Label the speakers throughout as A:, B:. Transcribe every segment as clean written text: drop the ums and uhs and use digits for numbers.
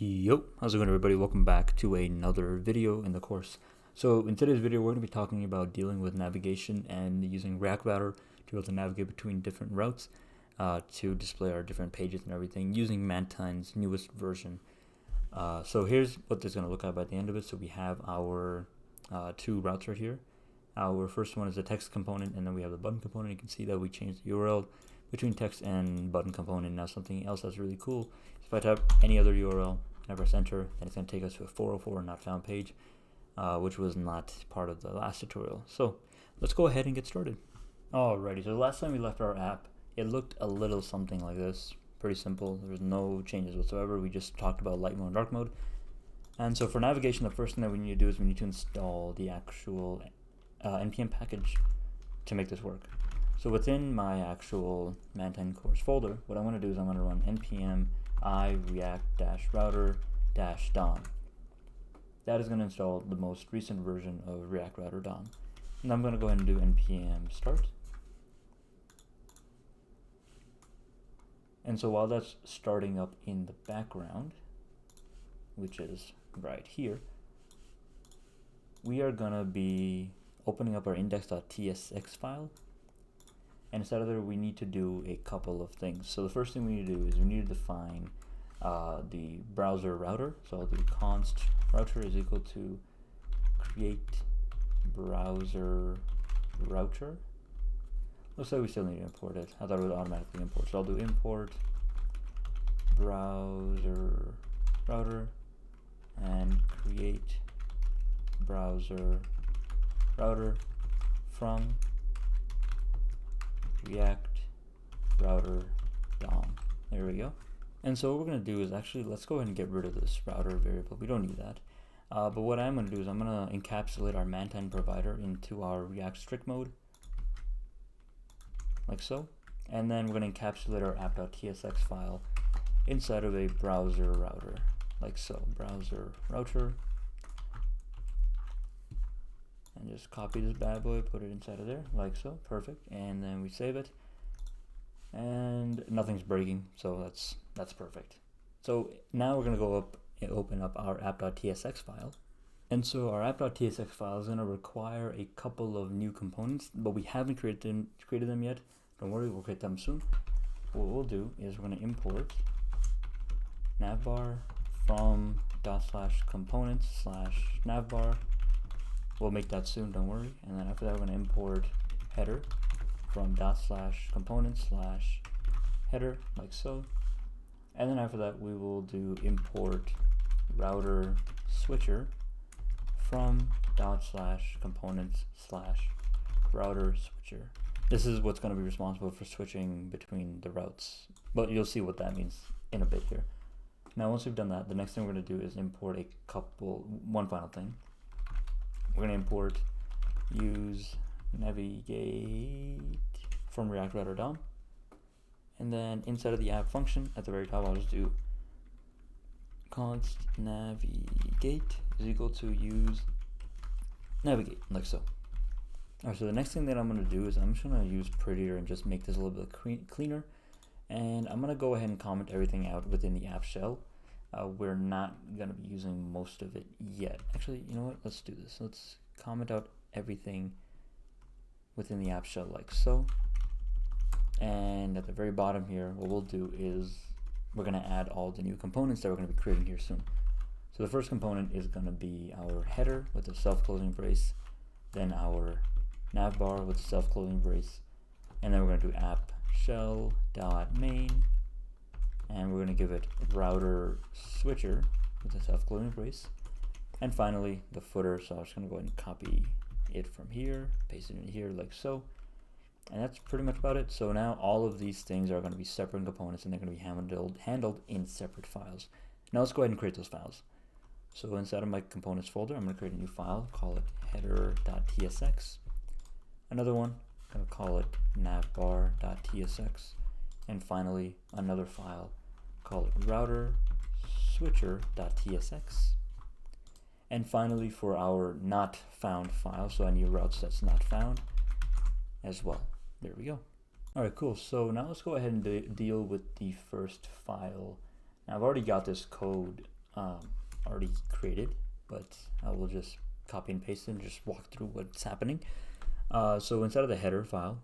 A: Yo, how's it going everybody? Welcome back to another video in the course. So in today's video we're going to be talking about dealing with navigation and using React Router to be able to navigate between different routes to display our different pages and everything using Mantine's newest version. So here's what this is going to look like by the end of it. So we have our two routes right here. Our first one is the text component, and then we have the button component. You can see that we changed the URL between text and button component. Now something else that's really cool is if I type any other URL and I press enter, then it's going to take us to a 404 not found page, which was not part of the last tutorial. So let's go ahead and get started. Alrighty, so the last time we left our app, it looked a little something like this. Pretty simple. There was no changes whatsoever. We just talked about light mode and dark mode. And so for navigation, the first thing that we need to do is we need to install the actual npm package to make this work. So within my actual Mantine course folder, what I'm going to do is I'm going to run npm I react-router-dom. That is going to install the most recent version of React Router DOM. And I'm going to go ahead and do npm start. And so while that's starting up in the background, which is right here, we are going to be opening up our index.tsx file. And instead of there, we need to do a couple of things. So the first thing we need to do is we need to define the browser router. So I'll do const router is equal to create browser router. Looks like we still need to import it. I thought it would automatically import. So I'll do import browser router and create browser router from React router DOM. There we go. And so what we're going to do is actually, let's go ahead and get rid of this router variable. We don't need that. But what I'm going to do is I'm going to encapsulate our Mantine provider into our React strict mode, like so. And then we're going to encapsulate our app.tsx file inside of a browser router, like so. Browser router. And just copy this bad boy, put it inside of there, like so. Perfect. And then we save it. And nothing's breaking, so that's perfect. So now we're going to go up and open up our app.tsx file. And so our app.tsx file is going to require a couple of new components, but we haven't created them yet. Don't worry, we'll create them soon. What we'll do is we're going to import navbar from /components/navbar. We'll make that soon, don't worry. And then after that, we're going to import header from /components/header, like so. And then after that, we will do import router switcher from /components/router switcher. This is what's going to be responsible for switching between the routes, but you'll see what that means in a bit here. Now, once we've done that, the next thing we're going to do is import one final thing. We're going to import use navigate from React Router DOM. And then inside of the app function, at the very top, I'll just do const navigate is equal to use navigate, like so. Alright, so the next thing that I'm going to do is I'm just going to use prettier and just make this a little bit cleaner. And I'm going to go ahead and comment everything out within the app shell. We're not going to be using most of it yet. Actually, you know what? Let's do this. Let's comment out everything within the app shell, like so. And at the very bottom here, what we'll do is we're going to add all the new components that we're going to be creating here soon. So the first component is going to be our header with a self-closing brace, then our navbar with a self-closing brace, and then we're going to do app shell.main, and we're going to give it router switcher with a self-closing brace. And finally, the footer, so I'm just going to go ahead and copy it from here, paste it in here like so. And that's pretty much about it. So now all of these things are going to be separate components, and they're going to be handled in separate files. Now let's go ahead and create those files. So inside of my components folder, I'm going to create a new file, call it header.tsx. Another one, I'm going to call it navbar.tsx. And finally, another file, call it router switcher.tsx. And finally, for our not found file, so any routes that's not found as well. There we go. All right, cool. So now let's go ahead and deal with the first file. Now I've already got this code already created, but I will just copy and paste it and just walk through what's happening. So inside of the header file,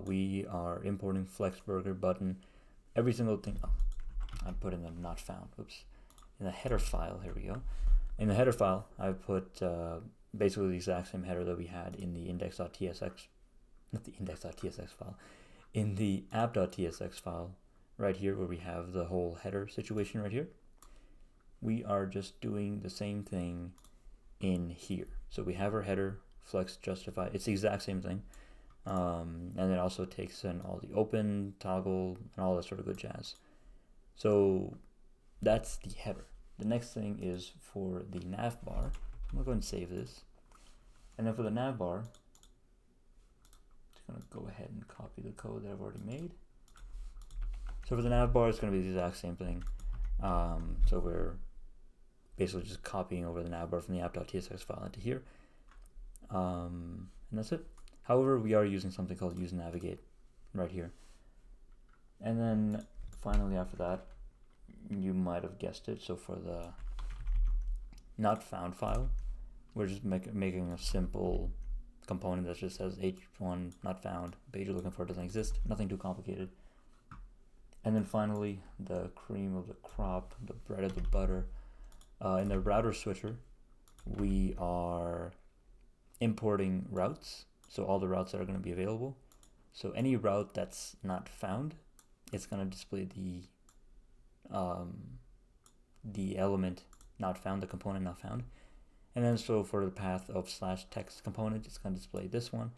A: we are importing flex burger button, every single thing. Oh, I put in the not found. Oops. In the header file, here we go. In the header file, I put basically the exact same header that we had in the index.tsx, not the index.tsx file, in the app.tsx file right here, where we have the whole header situation right here. We are just doing the same thing in here. So we have our header, flex, justify. It's the exact same thing. And it also takes in all the open, toggle, and all that sort of good jazz. So that's the header. The next thing is for the nav bar. I'm gonna go ahead and save this. And then for the nav bar, I'm just gonna go ahead and copy the code that I've already made. So for the nav bar, it's gonna be the exact same thing. So we're basically just copying over the nav bar from the app.tsx file into here. And that's it. However, we are using something called use navigate right here. And then finally after that, you might have guessed it. So for the not found file, we're just making a simple component that just says h1 not found, page you're looking for doesn't exist, nothing too complicated. And then finally, the cream of the crop, the bread of the butter. In the router switcher, we are importing routes. So all the routes that are going to be available. So any route that's not found, it's going to display the element not found, the component not found. And then so for the path of /text component, it's going to display this one.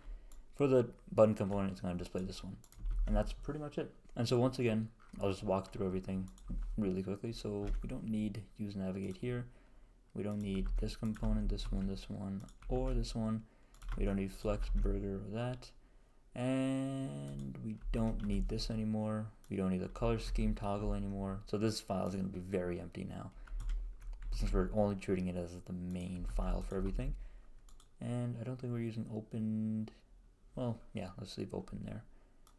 A: For the button component, it's going to display this one. And that's pretty much it. And so once again, I'll just walk through everything really quickly. So we don't need use navigate here. We don't need this component, this one, or this one. We don't need flex burger or that. And we don't need this anymore. We don't need the color scheme toggle anymore. So this file is going to be very empty now, since we're only treating it as the main file for everything. And I don't think we're using opened. Well, yeah, let's leave open there.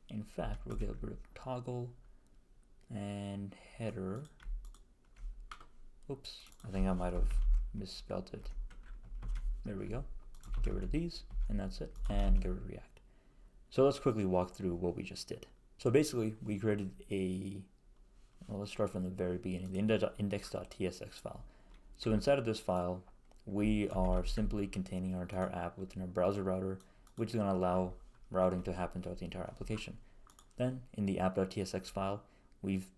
A: In fact, we'll get rid of toggle and header. Oops, I think I might have misspelled it. There we go. Get rid of these, and that's it, and get rid of React. So let's quickly walk through what we just did. So basically, we created well, let's start from the very beginning, the index.tsx file. So inside of this file, we are simply containing our entire app within our browser router, which is going to allow routing to happen throughout the entire application. Then in the app.tsx file, we've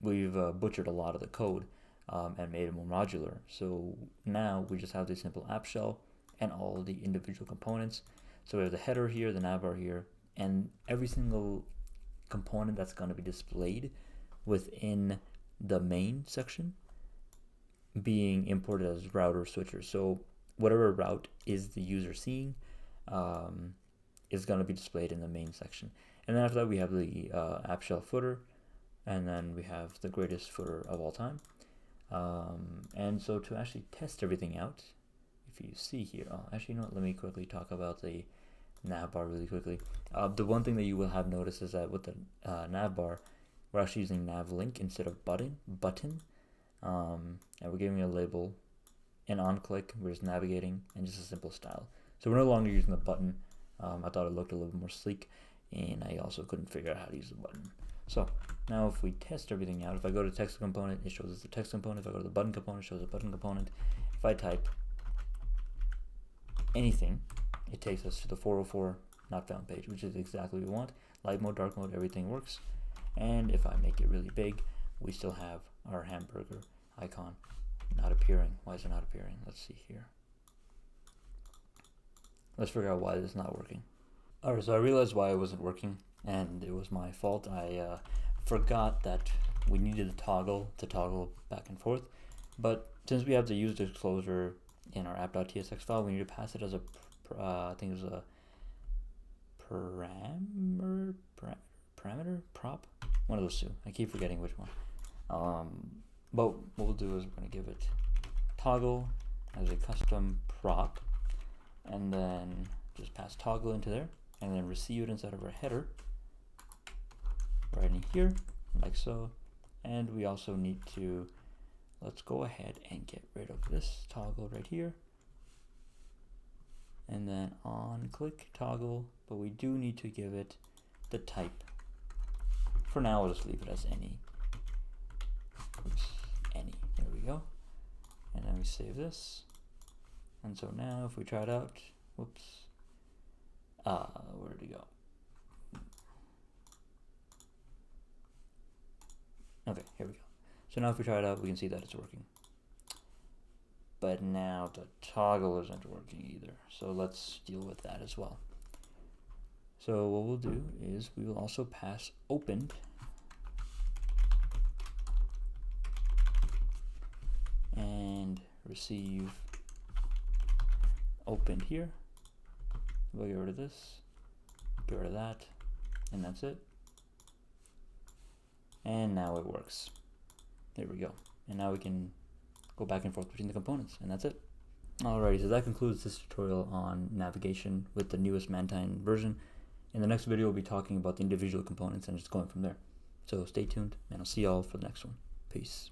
A: butchered a lot of the code and made it more modular. So now we just have this simple app shell and all the individual components. So we have the header here, the navbar here, and every single component that's going to be displayed within the main section being imported as router switcher. So whatever route is the user seeing is going to be displayed in the main section. And then after that, we have the app shell footer, and then we have the greatest footer of all time. And so to actually test everything out, if you see here, actually, you know what, let me quickly talk about the navbar really quickly. The one thing that you will have noticed is that with the navbar, we're actually using navlink instead of button. And we're giving it a label, and on click, we're just navigating, and just a simple style. So we're no longer using the button. I thought it looked a little bit more sleek, and I also couldn't figure out how to use the button. So now if we test everything out, if I go to text component, it shows us the text component. If I go to the button component, it shows the button component. If I type anything, it takes us to the 404 not found page, which is exactly what we want. Light mode, dark mode, everything works. And if I make it really big, we still have our hamburger icon not appearing. Why is it not appearing? Let's see here. Let's figure out why this is not working. Alright, so I realized why it wasn't working, and it was my fault. I forgot that we needed a toggle to toggle back and forth. But since we have the use disclosure in our app.tsx file, we need to pass it as a I think it was a parameter, prop, one of those two. I keep forgetting which one. But what we'll do is we're going to give it toggle as a custom prop, and then just pass toggle into there, and then receive it inside of our header right in here, like so. And we also need to let's go ahead and get rid of this toggle right here. And then on click toggle, but we do need to give it the type. For now, we'll just leave it as any. Oops, any, there we go. And then we save this. And so now if we try it out, whoops, where did it go? Okay, here we go. So now if we try it out, we can see that it's working. But now the toggle isn't working either. So let's deal with that as well. So what we'll do is we will also pass opened and receive opened here. We'll get rid of this, get rid of that, and that's it. And now it works. There we go. And now we can go back and forth between the components, and that's it. Alrighty, so that concludes this tutorial on navigation with the newest Mantine version. In the next video, we'll be talking about the individual components and just going from there. So stay tuned, and I'll see y'all for the next one. Peace.